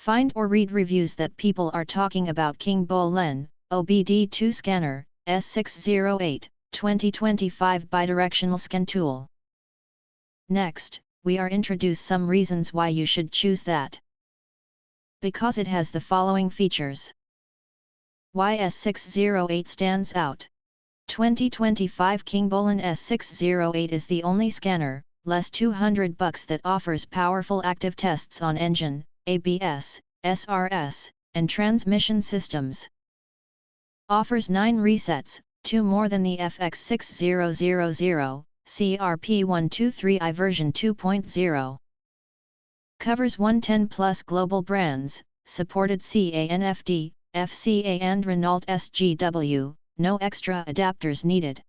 Find or read reviews that people are talking about KINGBOLEN OBD2 scanner, S608, 2025 bidirectional scan tool. Next, we are introduce some reasons why you should choose that. Because it has the following features. Why S608 stands out. 2025 KINGBOLEN S608 is the only scanner, less $200 that offers powerful active tests on engine, ABS, SRS, and transmission systems. Offers 9 resets, 2 more than the FX6000, CRP123i version 2.0. Covers 110 plus global brands, supported CANFD, FCA and Renault SGW, no extra adapters needed.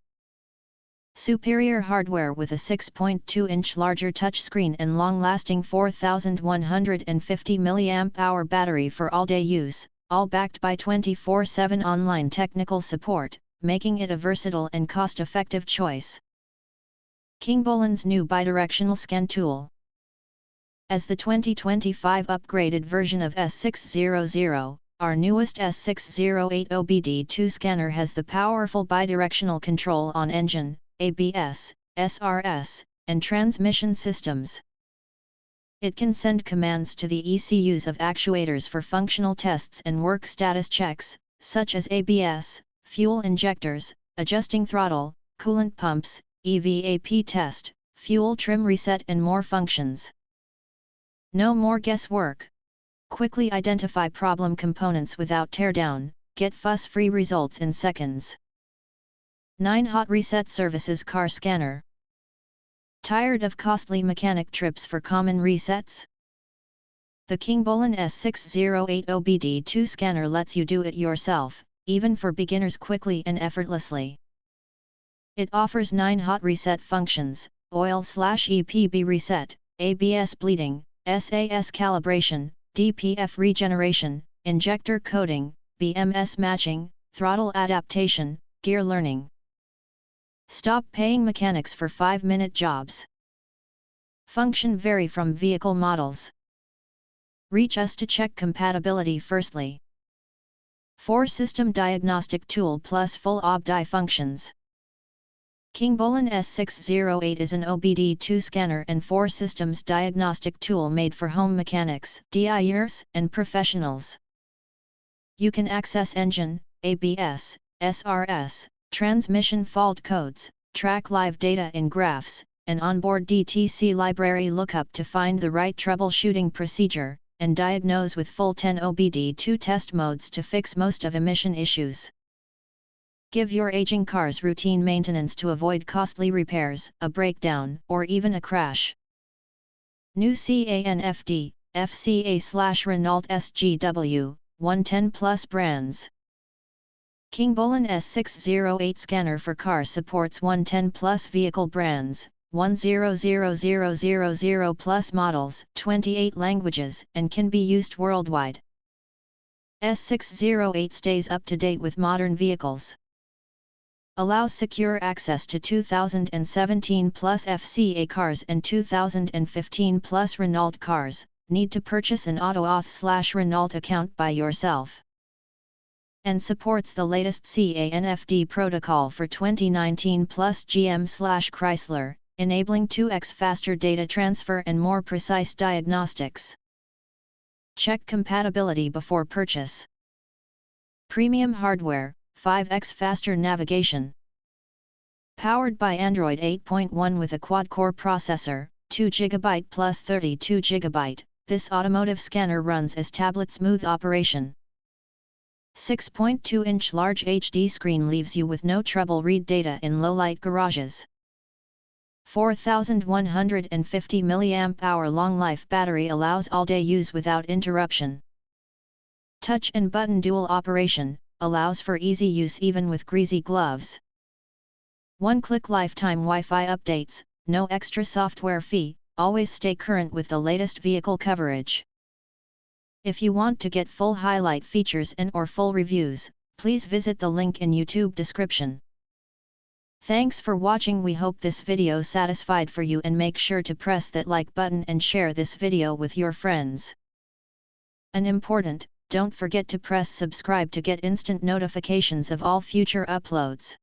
Superior hardware with a 6.2-inch larger touchscreen and long-lasting 4150 mAh battery for all-day use, all backed by 24/7 online technical support, making it a versatile and cost-effective choice. KINGBOLEN'S new bidirectional scan tool. As the 2025 upgraded version of S600, our newest S608 OBD2 scanner has the powerful bidirectional control on engine, ABS, SRS, and transmission systems. It can send commands to the ECUs of actuators for functional tests and work status checks, such as ABS, fuel injectors, adjusting throttle, coolant pumps, EVAP test, fuel trim reset and more functions. No more guesswork. Quickly identify problem components without teardown, get fuss-free results in seconds. 9 hot reset services car scanner. Tired of costly mechanic trips for common resets? The KINGBOLEN S608 OBD2 scanner lets you do it yourself, even for beginners quickly and effortlessly. It offers 9 hot reset functions: oil/EPB reset, ABS bleeding, SAS calibration, DPF regeneration, injector coding, BMS matching, throttle adaptation, gear learning. Stop paying mechanics for 5-minute jobs. Function vary from vehicle models. Reach us to check compatibility firstly. 4 System Diagnostic Tool plus full OBDII functions. KINGBOLEN S608 is an OBD2 scanner and 4 systems diagnostic tool made for home mechanics, DIYers, and professionals. You can access engine, ABS, SRS, transmission fault codes, track live data in graphs, and onboard DTC library lookup to find the right troubleshooting procedure, and diagnose with full 10 OBD2 test modes to fix most of emission issues. Give your aging cars routine maintenance to avoid costly repairs, a breakdown, or even a crash. New CANFD, FCA/Renault SGW, 110 plus brands. KINGBOLEN S608 scanner for car supports 110 plus vehicle brands, 100000 plus models, 28 languages, and can be used worldwide. S608 stays up to date with modern vehicles. Allows secure access to 2017 plus FCA cars and 2015 plus Renault cars. Need to purchase an AutoAuth/Renault account by yourself. And supports the latest CANFD protocol for 2019 plus GM/Chrysler, enabling 2x faster data transfer and more precise diagnostics. Check compatibility before purchase. Premium hardware, 5x faster navigation. Powered by Android 8.1 with a quad-core processor, 2GB plus 32GB, this automotive scanner runs as tablet smooth operation. 6.2-inch large HD screen leaves you with no trouble read data in low-light garages. 4150 mAh long life battery allows all-day use without interruption. Touch and button dual operation, allows for easy use even with greasy gloves. One-click lifetime Wi-Fi updates, no extra software fee, always stay current with the latest vehicle coverage. If you want to get full highlight features and/or full reviews, please visit the link in YouTube description. Thanks for watching. We hope this video satisfied for you, and make sure to press that like button and share this video with your friends. And important, don't forget to press subscribe to get instant notifications of all future uploads.